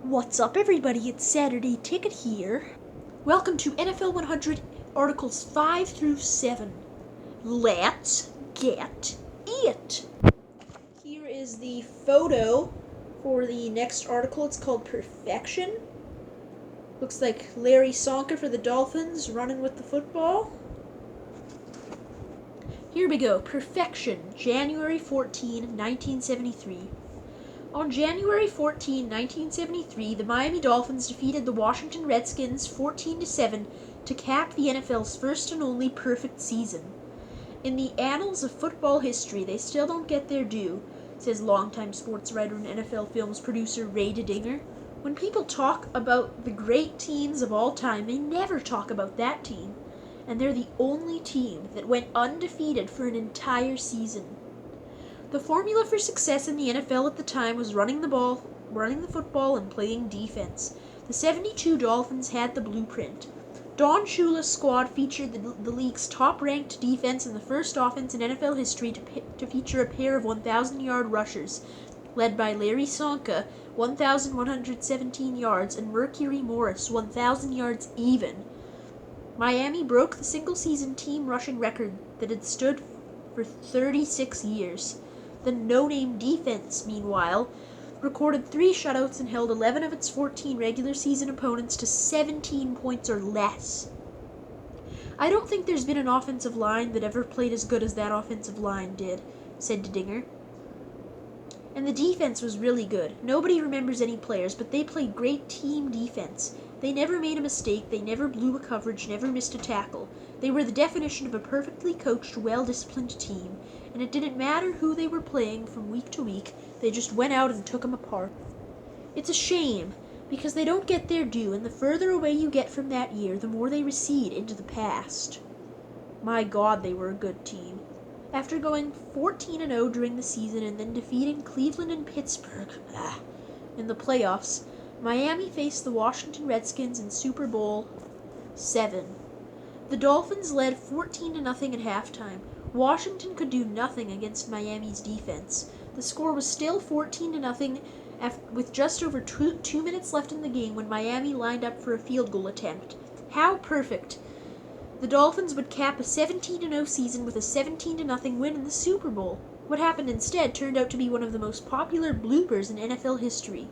What's up, everybody? It's Saturday Ticket here. Welcome to NFL 100 Articles 5 through 7. Let's get it! Here is the photo for the next article. It's called Perfection. Looks like Larry Sonka for the Dolphins running with the football. Here we go. Perfection, January 14, 1973. On January 14, 1973, the Miami Dolphins defeated the Washington Redskins 14-7 to cap the NFL's first and only perfect season. In the annals of football history, they still don't get their due, says longtime sports writer and NFL Films producer Ray DeDinger. When people talk about the great teams of all time, they never talk about that team. And they're the only team that went undefeated for an entire season. The formula for success in the NFL at the time was running the football, and playing defense. The 72 Dolphins had the blueprint. Don Shula's squad featured the league's top-ranked defense and the first offense in NFL history to feature a pair of 1,000-yard rushers, led by Larry Sonka, 1,117 yards, and Mercury Morris, 1,000 yards even. Miami broke the single-season team rushing record that had stood for 36 years. The no-name defense, meanwhile, recorded 3 shutouts and held 11 of its 14 regular season opponents to 17 points or less. I don't think there's been an offensive line that ever played as good as that offensive line did, said DeDinger. And the defense was really good. Nobody remembers any players, but they played great team defense. They never made a mistake, they never blew a coverage, never missed a tackle. They were the definition of a perfectly coached, well-disciplined team, and it didn't matter who they were playing from week to week, they just went out and took them apart. It's a shame, because they don't get their due, and the further away you get from that year, the more they recede into the past. My God, they were a good team. After going 14-0 during the season and then defeating Cleveland and Pittsburgh in the playoffs, Miami faced the Washington Redskins in Super Bowl VII. The Dolphins led 14-0 at halftime. Washington could do nothing against Miami's defense. The score was still 14-0 with just over 2 minutes left in the game when Miami lined up for a field goal attempt. How perfect! The Dolphins would cap a 17-0 season with a 17-0 win in the Super Bowl. What happened instead turned out to be one of the most popular bloopers in NFL history.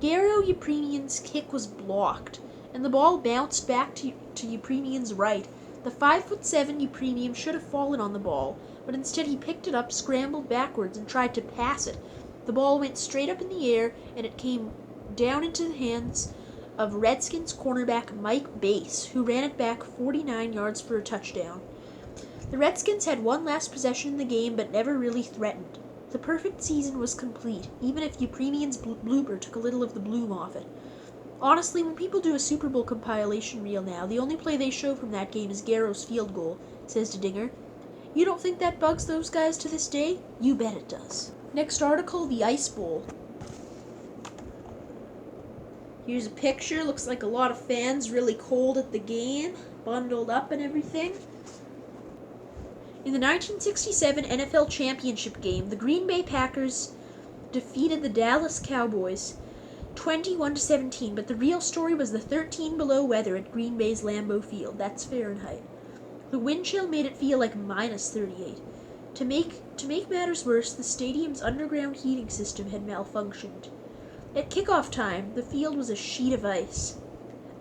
Garo Yepremian's kick was blocked, and the ball bounced back to Yepremian's right. The 5'7" Yepremian should have fallen on the ball, but instead he picked it up, scrambled backwards, and tried to pass it. The ball went straight up in the air, and it came down into the hands of Redskins cornerback Mike Bass, who ran it back 49 yards for a touchdown. The Redskins had one last possession in the game, but never really threatened. The perfect season was complete, even if Yepremian's blooper took a little of the bloom off it. Honestly, when people do a Super Bowl compilation reel now, the only play they show from that game is Garo's field goal, says DeDinger. You don't think that bugs those guys to this day? You bet it does. Next article, the Ice Bowl. Here's a picture. Looks like a lot of fans really cold at the game, bundled up and everything. In the 1967 NFL Championship game, the Green Bay Packers defeated the Dallas Cowboys 21-17, but the real story was the 13 below weather at Green Bay's Lambeau Field. That's Fahrenheit. The wind chill made it feel like minus 38. To make matters worse, the stadium's underground heating system had malfunctioned. At kickoff time, the field was a sheet of ice.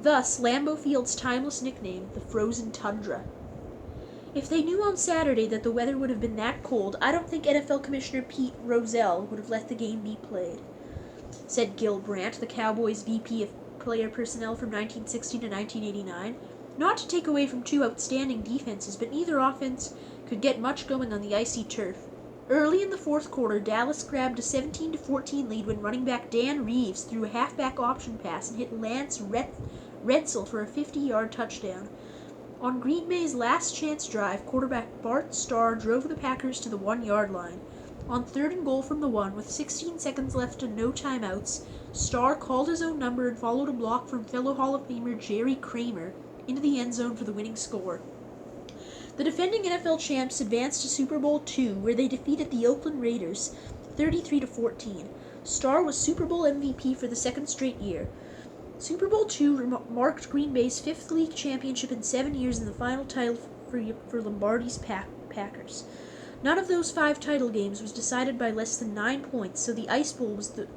Thus, Lambeau Field's timeless nickname, the Frozen Tundra. If they knew on Saturday that the weather would have been that cold, I don't think NFL Commissioner Pete Rozelle would have let the game be played, said Gil Brandt, the Cowboys' VP of player personnel from 1960 to 1989. Not to take away from 2 outstanding defenses, but neither offense could get much going on the icy turf. Early in the fourth quarter, Dallas grabbed a 17-14 lead when running back Dan Reeves threw a halfback option pass and hit Lance Redsel for a 50-yard touchdown. On Green Bay's last chance drive, quarterback Bart Starr drove the Packers to the 1-yard line. On 3rd and goal from the 1, with 16 seconds left and no timeouts, Starr called his own number and followed a block from fellow Hall of Famer Jerry Kramer into the end zone for the winning score. The defending NFL champs advanced to Super Bowl II, where they defeated the Oakland Raiders 33-14. Starr was Super Bowl MVP for the second straight year. Super Bowl II marked Green Bay's fifth league championship in 7 years and the final title for Lombardi's Packers. None of those 5 title games was decided by less than 9 points, so the Ice Bowl was the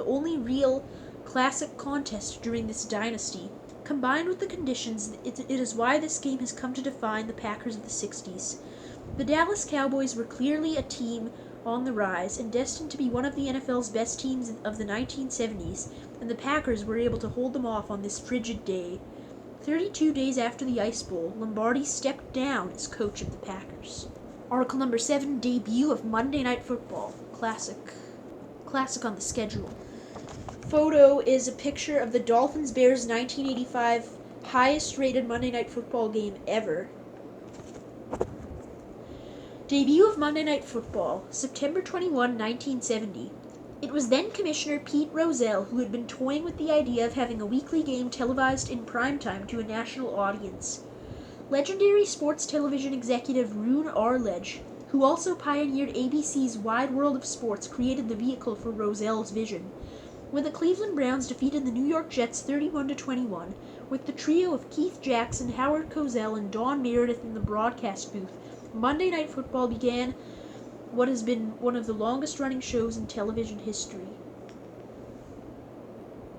only real classic contest during this dynasty. Combined with the conditions, it is why this game has come to define the Packers of the 60s. The Dallas Cowboys were clearly a team on the rise and destined to be one of the NFL's best teams of the 1970s, and the Packers were able to hold them off on this frigid day. 32 days after the Ice Bowl, Lombardi stepped down as coach of the Packers. Article number 7, debut of Monday Night Football. Classic on the schedule. Photo is a picture of the Dolphins-Bears 1985 highest-rated Monday Night Football game ever. Debut of Monday Night Football, September 21, 1970. It was then Commissioner Pete Rozelle who had been toying with the idea of having a weekly game televised in primetime to a national audience. Legendary sports television executive Roone Arledge, who also pioneered ABC's Wide World of Sports, created the vehicle for Rozelle's vision. When the Cleveland Browns defeated the New York Jets 31-21, with the trio of Keith Jackson, Howard Cosell, and Don Meredith in the broadcast booth, Monday Night Football began what has been one of the longest-running shows in television history.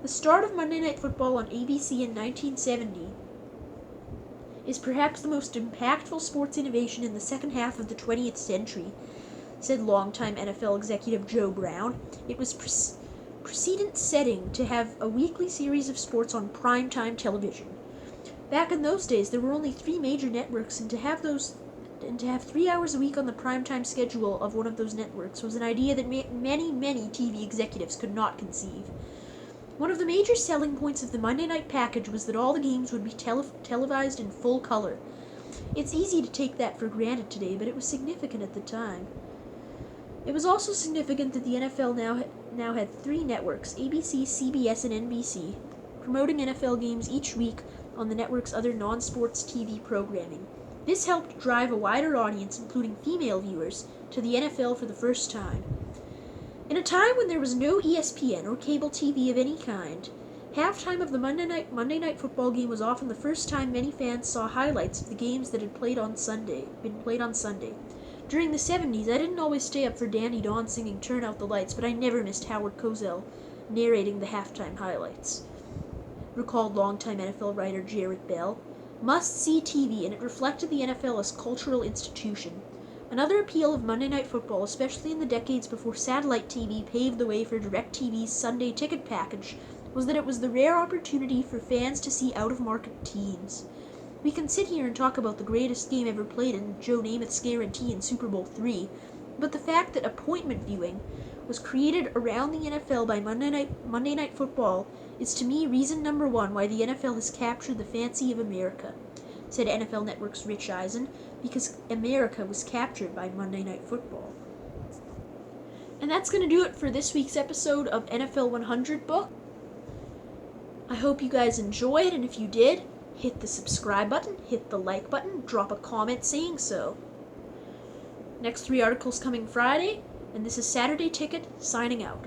The start of Monday Night Football on ABC in 1970 is perhaps the most impactful sports innovation in the second half of the 20th century, said longtime NFL executive Joe Brown. It was precedent-setting to have a weekly series of sports on primetime television. Back in those days, there were only 3 major networks, and to have 3 hours a week on the primetime schedule of one of those networks was an idea that many TV executives could not conceive. One of the major selling points of the Monday night package was that all the games would be televised in full color. It's easy to take that for granted today, but it was significant at the time. It was also significant that the NFL now had 3 networks, ABC, CBS, and NBC, promoting NFL games each week on the network's other non-sports TV programming. This helped drive a wider audience, including female viewers, to the NFL for the first time. In a time when there was no ESPN or cable TV of any kind, halftime of the Monday night football game was often the first time many fans saw highlights of the games that had been played on Sunday. During the 70s, I didn't always stay up for Danny Dawn singing Turn Out the Lights, but I never missed Howard Cosell narrating the halftime highlights, recalled longtime NFL writer Jarrett Bell. Must-see TV, and it reflected the NFL as cultural institution. Another appeal of Monday Night Football, especially in the decades before satellite TV paved the way for DirecTV's Sunday ticket package, was that it was the rare opportunity for fans to see out-of-market teams. We can sit here and talk about the greatest game ever played in Joe Namath's guarantee in Super Bowl III, but the fact that appointment viewing was created around the NFL by Monday Night Football is to me reason number 1 why the NFL has captured the fancy of America, said NFL Network's Rich Eisen, because America was captured by Monday Night Football. And that's going to do it for this week's episode of NFL 100 Book. I hope you guys enjoyed, and if you did, hit the subscribe button, hit the like button, drop a comment saying so. Next 3 articles coming Friday, and this is Saturday Ticket, signing out.